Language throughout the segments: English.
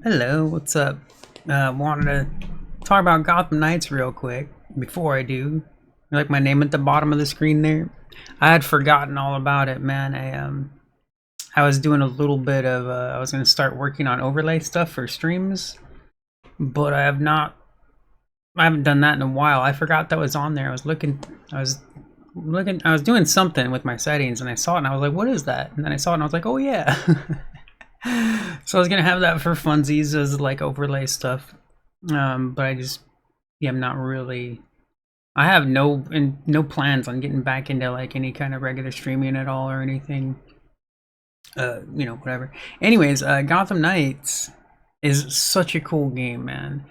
Hello, what's up? Wanted to talk about Gotham Knights real quick. Before I do, you like my name at the bottom of the screen there? I had forgotten all about it, man. I was doing a little bit of I was gonna start working on overlay stuff for streams, but I haven't done that in a while. I forgot that was on there. I was doing something with my settings and I saw it and I was like, what is that? And then I saw it and I was like, oh yeah. So I was gonna have that for funsies as like overlay stuff, but yeah, I'm not really. I have no plans on getting back into like any kind of regular streaming at all or anything. Whatever. Anyways, Gotham Knights is such a cool game, man.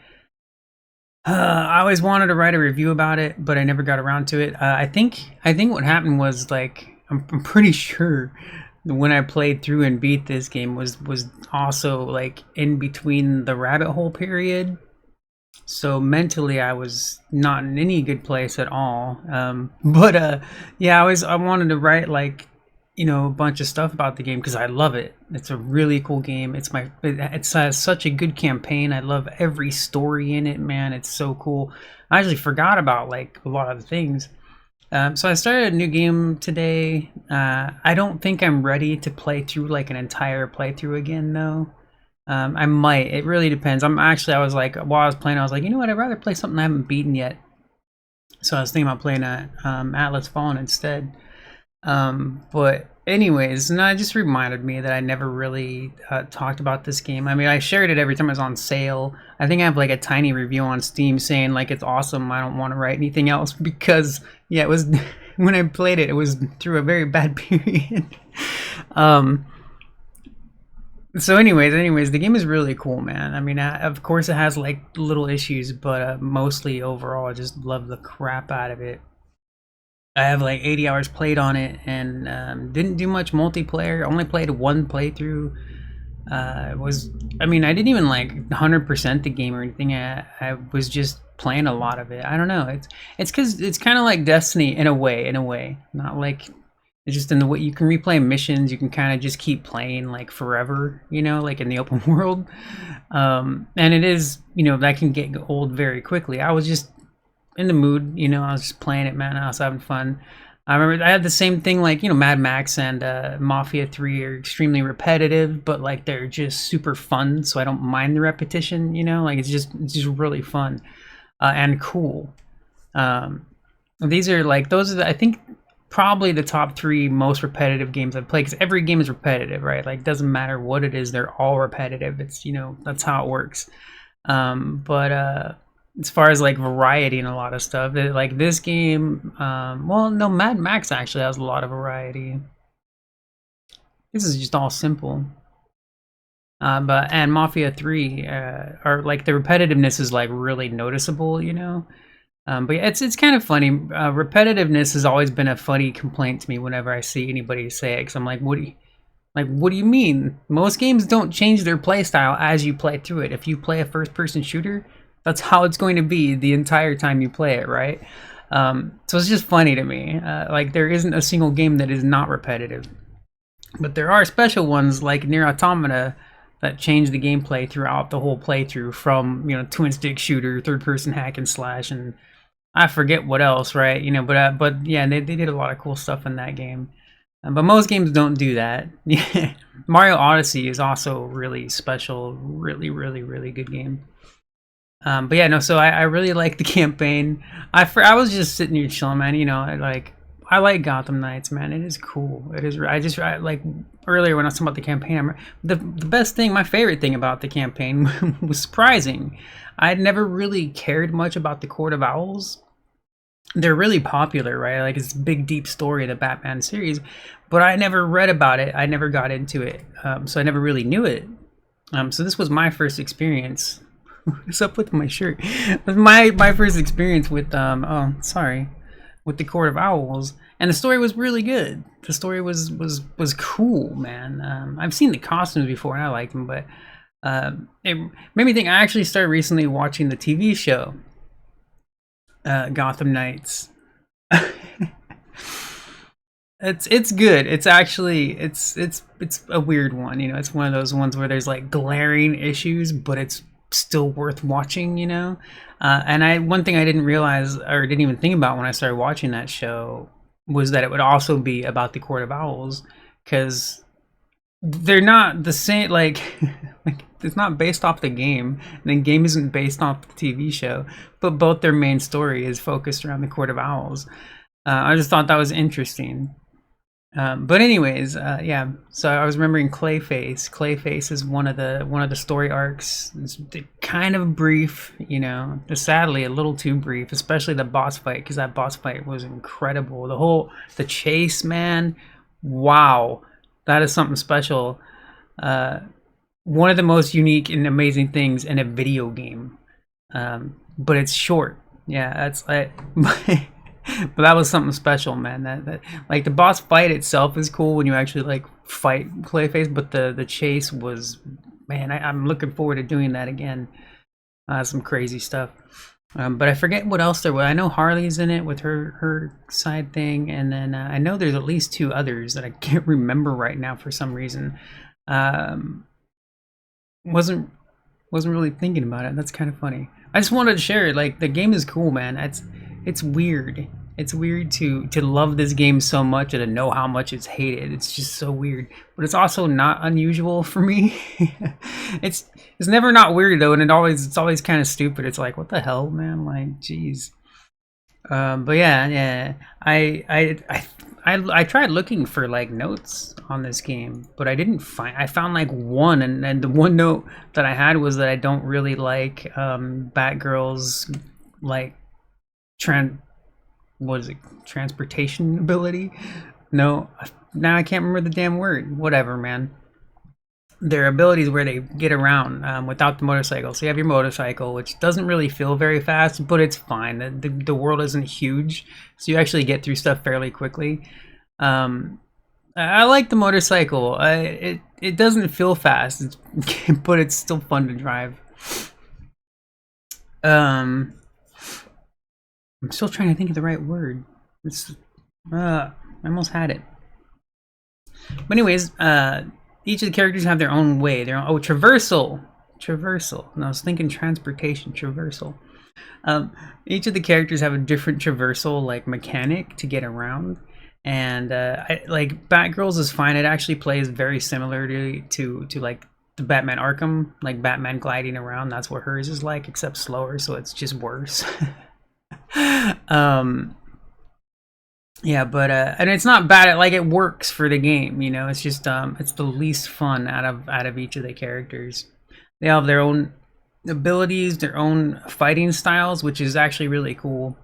I always wanted to write a review about it, but I never got around to it. I think what happened was like I'm pretty sure when I played through and beat this game was also like in between the rabbit hole period. So mentally, I was not in any good place at all. But yeah, I wanted to write like a bunch of stuff about the game because I love it. It's a really cool game. It's such a good campaign. I love every story in it, man. It's so cool. I actually forgot about like a lot of the things. So I started a new game today. I don't think I'm ready to play through like an entire playthrough again though. I might. It really depends. I was like, while I was playing, I was like, you know what? I'd rather play something I haven't beaten yet. So I was thinking about playing Atlas Fallen instead. But anyways, no, it just reminded me that I never really talked about this game. I mean, I shared it every time it was on sale. I think I have like a tiny review on Steam saying like it's awesome. I don't want to write anything else because yeah, it was when I played it, it was through a very bad period. um, so anyways, the game is really cool, man. I mean, of course it has like little issues, but mostly overall, I just love the crap out of it. I have like 80 hours played on it and didn't do much multiplayer. Only played one playthrough. I didn't even like 100% the game or anything. I was just playing a lot of it. I don't know. It's because it's kind of like Destiny in a way. Not like it's just in the way you can replay missions. You can kind of just keep playing like forever, like in the open world. And it is, that can get old very quickly. I was just in the mood, I was just playing it, man. I was having fun. I remember I had the same thing like, Mad Max and Mafia 3 are extremely repetitive, but like they're just super fun, so I don't mind the repetition, like it's just really fun and cool. These are like I think probably the top 3 most repetitive games I've played because every game is repetitive, right? Like doesn't matter what it is, they're all repetitive. It's that's how it works. But as far as like variety and a lot of stuff, like this game, well, no, Mad Max actually has a lot of variety. This is just all simple. And Mafia 3 are like the repetitiveness is like really noticeable, but yeah, it's kind of funny. Repetitiveness has always been a funny complaint to me whenever I see anybody say it, because I'm like, what do you mean? Most games don't change their play style as you play through it. If you play a first-person shooter, that's how it's going to be the entire time you play it, right? So it's just funny to me. Like there isn't a single game that is not repetitive, but there are special ones like Nier Automata that change the gameplay throughout the whole playthrough from twin-stick shooter, third-person hack and slash, and I forget what else, right? But yeah, they did a lot of cool stuff in that game. But most games don't do that. Mario Odyssey is also really special, really, really, really good game. But yeah, no. So I really like the campaign. I was just sitting here chilling, man. I like Gotham Knights, man. It is cool. It is. I like earlier when I was talking about the campaign. The best thing, my favorite thing about the campaign was surprising. I had never really cared much about the Court of Owls. They're really popular, right? Like it's a big, deep story of the Batman series, but I never read about it. I never got into it, so I never really knew it. So this was my first experience. What's up with my shirt? It was my first experience with with the Court of Owls, and the story was really good. The story was cool, man. I've seen the costumes before and I liked them, but it made me think. I actually started recently watching the TV show Gotham Knights. It's good. It's actually it's a weird one. You know, it's one of those ones where there's like glaring issues, but it's still worth watching. You know, and I one thing I didn't realize or didn't even think about when I started watching that show was that it would also be about the Court of Owls, because they're not the same. Like, like it's not based off the game, and the game isn't based off the TV show, but both their main story is focused around the Court of Owls. I just thought that was interesting. But anyways, yeah. So I was remembering Clayface. Clayface is one of the story arcs. It's kind of brief, you know. Sadly, a little too brief, especially the boss fight, because that boss fight was incredible. The chase, man. Wow, that is something special. Uh, One of the most unique and amazing things in a video game. But it's short. Yeah, that's I. But that was something special, man. That like the boss fight itself is cool when you actually like fight Clayface, but the chase was, man. I'm looking forward to doing that again. Some crazy stuff. But I forget what else there was. I know Harley's in it with her side thing, and then I know there's at least two others that I can't remember right now for some reason. Um, wasn't really thinking about it. That's kind of funny. I just wanted to share it. Like the game is cool, man. It's weird. It's weird to love this game so much and to know how much it's hated. It's just so weird. But it's also not unusual for me. it's never not weird though, and it's always kind of stupid. It's like, what the hell, man? Like, jeez. But yeah. I tried looking for like notes on this game, but I didn't find. I found like one, and the one note that I had was that I don't really like Batgirl's like what is it, transportation ability. No, now I can't remember the damn word. Whatever, man. Their abilities where they get around without the motorcycle. So you have your motorcycle, which doesn't really feel very fast, but it's fine. The world isn't huge, so you actually get through stuff fairly quickly. I like the motorcycle. It doesn't feel fast, but it's still fun to drive. Um, I'm still trying to think of the right word. It's I almost had it. But anyways, each of the characters have their own way. Their own, traversal. And I was thinking transportation, traversal. Each of the characters have a different traversal like mechanic to get around. And like Batgirl's is fine. It actually plays very similar to like the Batman Arkham, like Batman gliding around. That's what hers is like, except slower, so it's just worse. Yeah, but and it's not bad. Like it works for the game, you know. It's just it's the least fun out of each of the characters. They have their own abilities, their own fighting styles, which is actually really cool.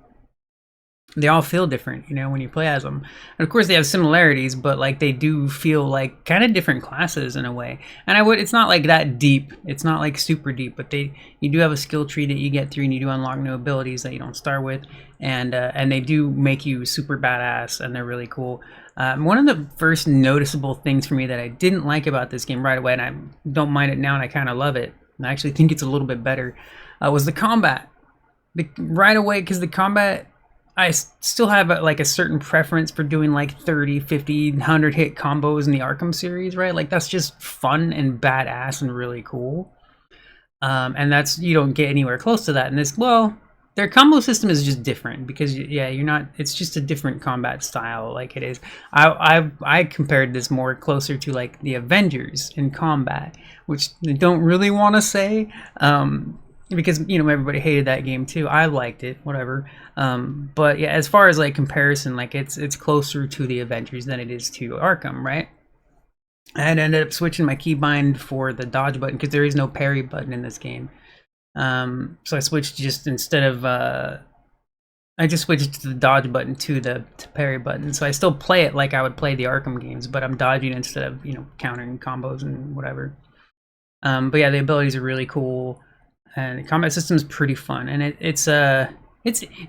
They all feel different, you know, when you play as them. And of course, they have similarities, but like they do feel like kind of different classes in a way. And it's not like that deep. It's not like super deep, but you do have a skill tree that you get through, and you do unlock new abilities that you don't start with, and they do make you super badass, and they're really cool. One of the first noticeable things for me that I didn't like about this game right away, and I don't mind it now, and I kind of love it, and I actually think it's a little bit better, was the combat. Right away, because the combat, I still have like a certain preference for doing like 30, 50, 100 hit combos in the Arkham series, right? Like that's just fun and badass and really cool. And that's, you don't get anywhere close to that in this. Well, their combo system is just different because yeah, you're not, it's just a different combat style like it is. I compared this more closer to like the Avengers in combat, which I don't really want to say. Because, you know, everybody hated that game too. I liked it, whatever. But yeah, as far as like comparison, like it's closer to the Avengers than it is to Arkham, right? I had ended up switching my keybind for the dodge button because there is no parry button in this game. So I switched just instead of I just switched to the dodge button to parry button. So I still play it like I would play the Arkham games, but I'm dodging instead of, you know, countering combos and whatever. But yeah, the abilities are really cool. And the combat system is pretty fun, and it was. I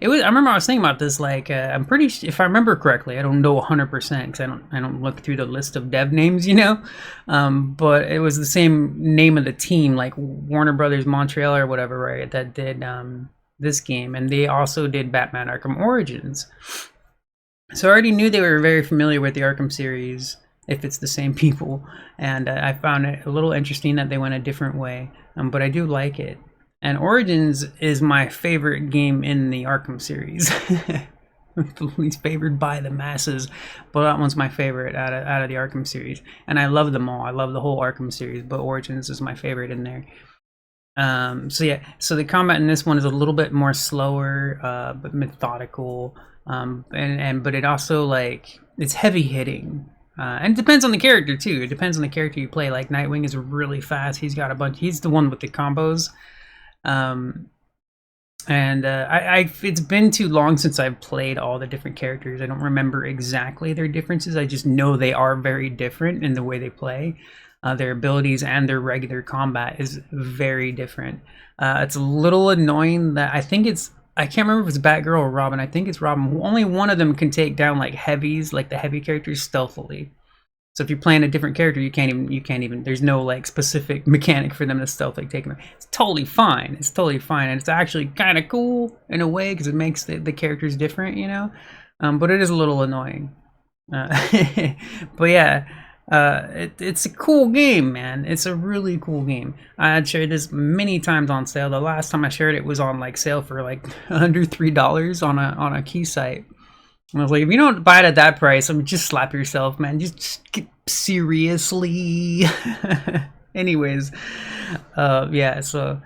remember I was thinking about this. Like, I'm pretty. If I remember correctly, I don't know 100% because I don't look through the list of dev names, you know. But it was the same name of the team, like Warner Brothers Montreal or whatever, right? That did this game, and they also did Batman Arkham Origins. So I already knew they were very familiar with the Arkham series, if it's the same people, and I found it a little interesting that they went a different way, but I do like it. And Origins is my favorite game in the Arkham series. The least favored by the masses, but that one's my favorite out of the Arkham series. And I love them all. I love the whole Arkham series, but Origins is my favorite in there. So yeah, so the combat in this one is a little bit more slower, but methodical. And but it also like it's heavy hitting. And it depends on the character too. It depends on the character you play. Like Nightwing is really fast. He's got a bunch. He's the one with the combos. Um, and it's been too long since I've played all the different characters. I don't remember exactly their differences. I just know they are very different in the way they play. Their abilities and their regular combat is very different. It's a little annoying that I can't remember if it's Batgirl or Robin. I think it's Robin. Only one of them can take down like heavies, like the heavy characters, stealthily. So if you're playing a different character, you can't even. There's no like specific mechanic for them to stealthily take them. It's totally fine. It's totally fine, and it's actually kind of cool in a way because it makes the characters different, you know. But it is a little annoying. But yeah, it's a cool game, man. It's a really cool game. I had shared this many times on sale. The last time I shared it was on like sale for like under $3 on a key site. And I was like, if you don't buy it at that price, I mean, just slap yourself, man. Just get seriously. Anyways, yeah. So,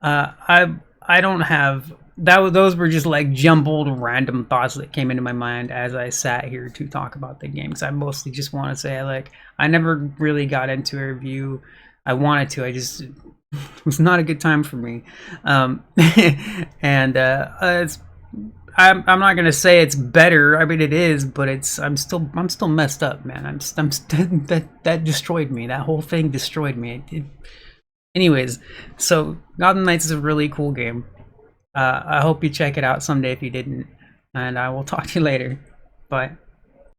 I don't have that. Those were just like jumbled random thoughts that came into my mind as I sat here to talk about the game. Because I mostly just want to say, like, I never really got into a review. I wanted to. I just it was not a good time for me. And it's. I'm not gonna say it's better. I mean, it is, but I'm still messed up, man. That destroyed me. That whole thing destroyed me. Anyways, so Gotham Knights is a really cool game. I hope you check it out someday if you didn't, and I will talk to you later. Bye.